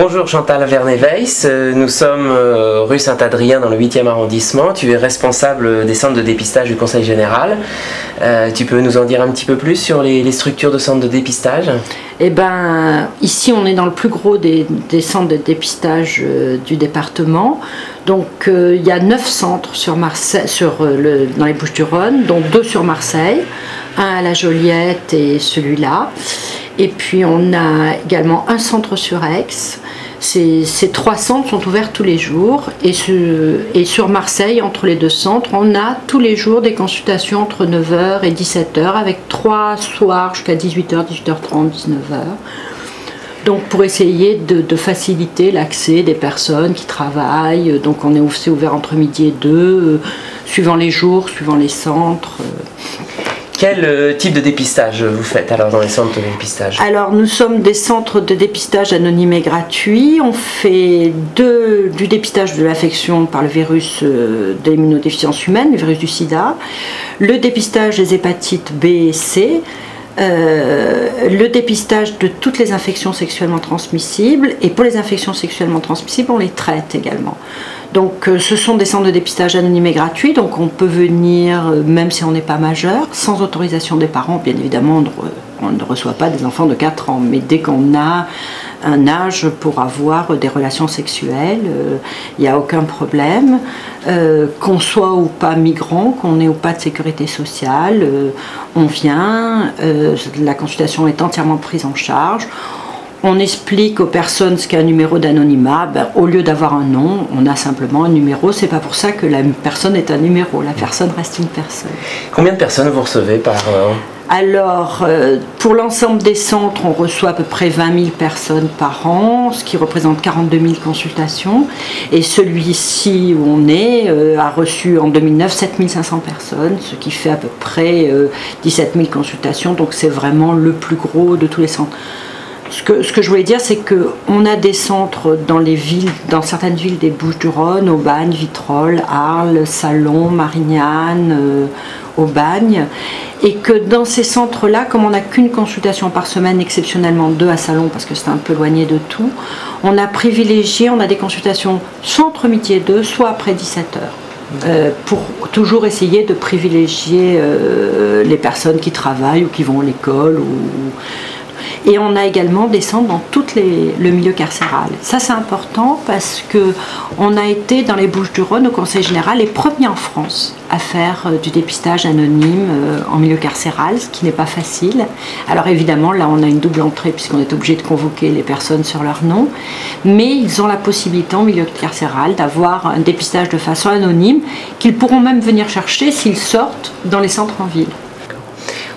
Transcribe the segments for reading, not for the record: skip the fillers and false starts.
Bonjour Chantal Vernet-Weiss, nous sommes rue Saint-Adrien dans le 8e arrondissement. Tu es responsable des centres de dépistage du Conseil général. Tu peux nous en dire un petit peu plus sur les structures de centres de dépistage? Eh ben, ici on est dans le plus gros des centres de dépistage du département. Donc il y a 9 centres sur Marseille, dans les Bouches-du-Rhône, dont 2 sur Marseille, un à la Joliette et celui-là. Et puis on a également un centre sur Aix. Ces 3 centres sont ouverts tous les jours et sur Marseille, entre les 2 centres, on a tous les jours des consultations entre 9h et 17h avec 3 soirs jusqu'à 18h, 18h30, 19h. Donc pour essayer de faciliter l'accès des personnes qui travaillent. Donc on est aussi ouvert entre midi et 2, suivant les jours, suivant les centres. Quel type de dépistage vous faites alors dans les centres de dépistage? Alors nous sommes des centres de dépistage anonymes et gratuits. On fait du dépistage de l'affection par le virus de l'immunodéficience humaine, le virus du sida, le dépistage des hépatites B et C, le dépistage de toutes les infections sexuellement transmissibles, et pour les infections sexuellement transmissibles on les traite également. Donc ce sont des centres de dépistage anonymes et gratuits, donc on peut venir même si on n'est pas majeur, sans autorisation des parents. Bien évidemment on ne reçoit pas des enfants de 4 ans, mais dès qu'on a un âge pour avoir des relations sexuelles, il n'y a aucun problème. Qu'on soit ou pas migrant, qu'on ait ou pas de sécurité sociale, on vient, la consultation est entièrement prise en charge. On explique aux personnes ce qu'est un numéro d'anonymat. Au lieu d'avoir un nom, on a simplement un numéro. C'est pas pour ça que la personne est un numéro. La personne reste une personne. Combien de personnes vous recevez par an? Alors, pour l'ensemble des centres, on reçoit à peu près 20 000 personnes par an, ce qui représente 42 000 consultations. Et celui-ci où on est a reçu en 2009 7 500 personnes, ce qui fait à peu près 17 000 consultations. Donc c'est vraiment le plus gros de tous les centres. Ce que je voulais dire, c'est qu'on a des centres dans certaines villes des Bouches-du-Rhône, Aubagne, Vitrolles, Arles, Salon, Marignane, Aubagne, et que dans ces centres-là, comme on n'a qu'une consultation par semaine, exceptionnellement 2 à Salon parce que c'est un peu éloigné de tout, on a des consultations soit entre midi et 2, soit après 17h. Pour toujours essayer de privilégier les personnes qui travaillent ou qui vont à l'école. Et on a également des centres dans tout le milieu carcéral. Ça c'est important parce qu'on a été dans les Bouches-du-Rhône au Conseil général les premiers en France à faire du dépistage anonyme en milieu carcéral, ce qui n'est pas facile. Alors évidemment là on a une double entrée puisqu'on est obligé de convoquer les personnes sur leur nom, mais ils ont la possibilité en milieu carcéral d'avoir un dépistage de façon anonyme qu'ils pourront même venir chercher s'ils sortent dans les centres en ville.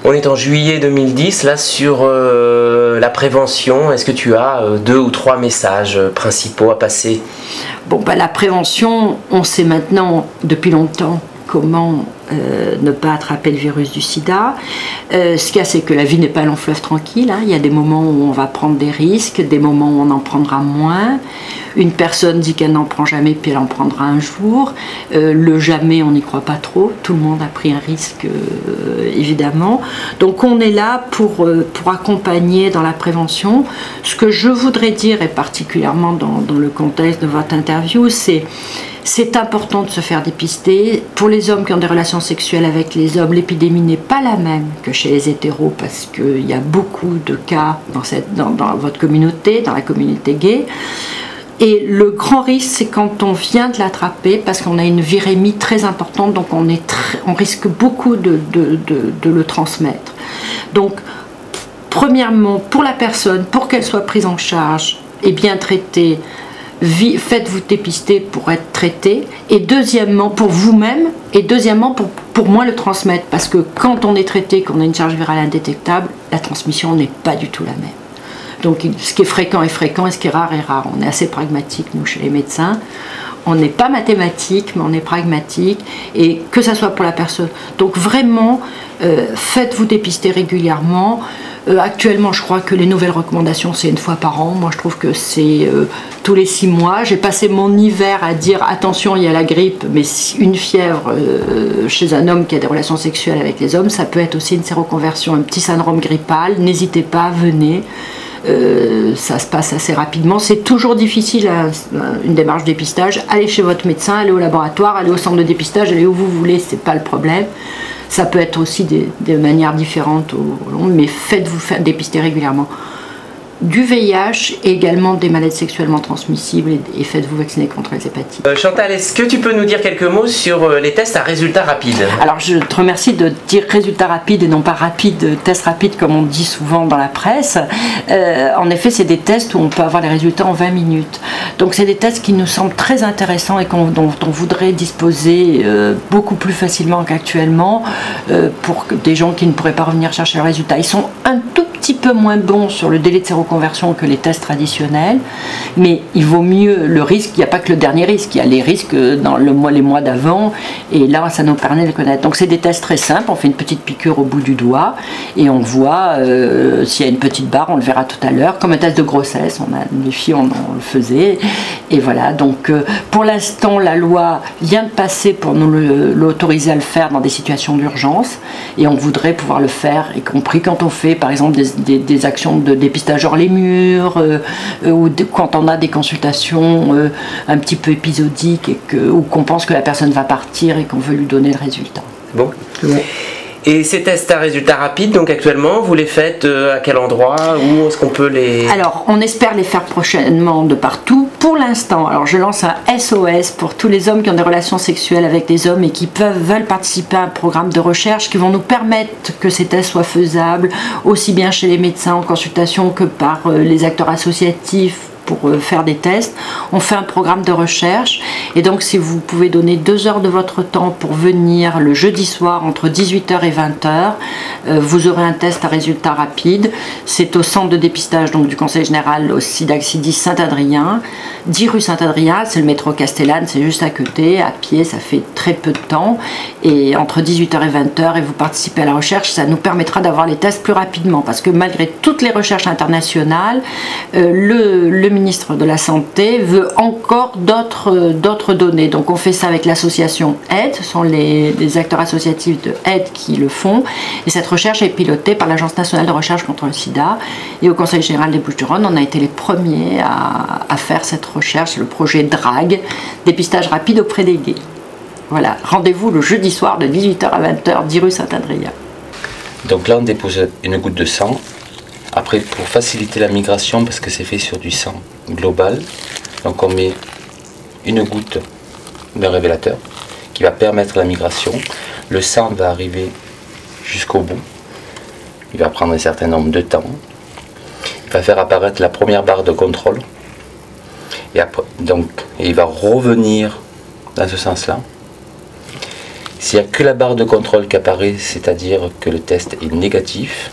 On est en juillet 2010, là sur la prévention. Est-ce que tu as 2 ou 3 messages principaux à passer? Bon, la prévention, on sait maintenant depuis longtemps comment ne pas attraper le virus du sida. Ce qu'il y a, c'est que la vie n'est pas un long fleuve tranquille. Il y a des moments où on va prendre des risques, des moments où on en prendra moins. Une personne dit qu'elle n'en prend jamais, puis elle en prendra un jour. Le jamais, on n'y croit pas trop. Tout le monde a pris un risque, évidemment. Donc on est là pour accompagner dans la prévention. Ce que je voudrais dire, et particulièrement dans le contexte de votre interview, c'est important de se faire dépister. Pour les hommes qui ont des relations sexuelles avec les hommes, l'épidémie n'est pas la même que chez les hétéros parce qu'il y a beaucoup de cas dans votre communauté, dans la communauté gay. Et le grand risque, c'est quand on vient de l'attraper parce qu'on a une virémie très importante, donc on risque beaucoup de le transmettre. Donc, premièrement, pour la personne, pour qu'elle soit prise en charge et bien traitée, faites-vous dépister pour être traité, et deuxièmement pour vous-même, et deuxièmement pour moins le transmettre, parce que quand on est traité, qu'on a une charge virale indétectable, la transmission n'est pas du tout la même. Donc ce qui est fréquent est fréquent, et ce qui est rare est rare. On est assez pragmatique, nous, chez les médecins. On n'est pas mathématique, mais on est pragmatique, et que ça soit pour la personne. Donc vraiment, faites-vous dépister régulièrement. Actuellement, je crois que les nouvelles recommandations, c'est 1 fois par an. Moi, je trouve que c'est tous les 6 mois. J'ai passé mon hiver à dire attention, il y a la grippe, mais une fièvre chez un homme qui a des relations sexuelles avec les hommes, ça peut être aussi une séroconversion, un petit syndrome grippal. N'hésitez pas, venez. ça se passe assez rapidement. C'est toujours difficile, une démarche de dépistage. Allez chez votre médecin, allez au laboratoire, allez au centre de dépistage, allez où vous voulez, c'est pas le problème. Ça peut être aussi de manières différentes, mais faites-vous dépister régulièrement. Du VIH et également des maladies sexuellement transmissibles et faites-vous vacciner contre les hépatites. Chantal, est-ce que tu peux nous dire quelques mots sur les tests à résultats rapides? Alors je te remercie de dire résultats rapides et non pas tests rapides comme on dit souvent dans la presse. En effet, c'est des tests où on peut avoir les résultats en 20 minutes. Donc c'est des tests qui nous semblent très intéressants et dont on voudrait disposer beaucoup plus facilement qu'actuellement pour des gens qui ne pourraient pas revenir chercher leurs résultats. Ils sont un tout petit peu moins bons sur le délai de séroconversion que les tests traditionnels, mais il vaut mieux le risque. Il n'y a pas que le dernier risque, il y a les risques dans les mois d'avant, et là ça nous permet de les connaître. Donc c'est des tests très simples, on fait une petite piqûre au bout du doigt et on voit s'il y a une petite barre, on le verra tout à l'heure, comme un test de grossesse, les filles on le faisait, et voilà. Donc pour l'instant la loi vient de passer pour nous l'autoriser à le faire dans des situations d'urgence, et on voudrait pouvoir le faire, y compris quand on fait par exemple des actions de dépistage genre les murs, ou quand on a des consultations un petit peu épisodiques ou qu'on pense que la personne va partir et qu'on veut lui donner le résultat. Bon. Ouais. Et ces tests à résultats rapides, donc actuellement, vous les faites à quel endroit? Où est-ce qu'on peut les... Alors, on espère les faire prochainement de partout. Pour l'instant, alors je lance un SOS pour tous les hommes qui ont des relations sexuelles avec des hommes et qui veulent participer à un programme de recherche qui vont nous permettre que ces tests soient faisables, aussi bien chez les médecins en consultation que par les acteurs associatifs pour faire des tests. On fait un programme de recherche, et donc si vous pouvez donner 2 heures de votre temps pour venir le jeudi soir entre 18h et 20h, vous aurez un test à résultats rapides. C'est au centre de dépistage donc, du Conseil Général au SIDAC-CIDI Saint-Adrien, 10 rue Saint-Adrien, c'est le métro Castellane, c'est juste à côté, à pied, ça fait très peu de temps, et entre 18h et 20h, et vous participez à la recherche, ça nous permettra d'avoir les tests plus rapidement, parce que malgré toutes les recherches internationales, le ministre de la Santé veut encore d'autres données. Donc on fait ça avec l'association AID, ce sont les acteurs associatifs de AID qui le font, et cette recherche est pilotée par l'Agence nationale de recherche contre le sida, et au Conseil général des Bouches-du-Rhône, on a été les premiers à faire cette recherche, le projet DRAG, dépistage rapide auprès des gays. Voilà, rendez-vous le jeudi soir de 18h à 20h, 10 rue Saint-Adrien. Donc là on dépose une goutte de sang. Après, pour faciliter la migration, parce que c'est fait sur du sang global, donc on met une goutte d'un révélateur qui va permettre la migration. Le sang va arriver jusqu'au bout. Il va prendre un certain nombre de temps. Il va faire apparaître la première barre de contrôle. Et après, donc, il va revenir dans ce sens-là. S'il n'y a que la barre de contrôle qui apparaît, c'est-à-dire que le test est négatif.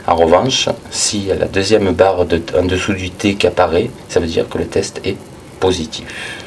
En revanche, s'il y a la deuxième barre en dessous du T qui apparaît, ça veut dire que le test est positif.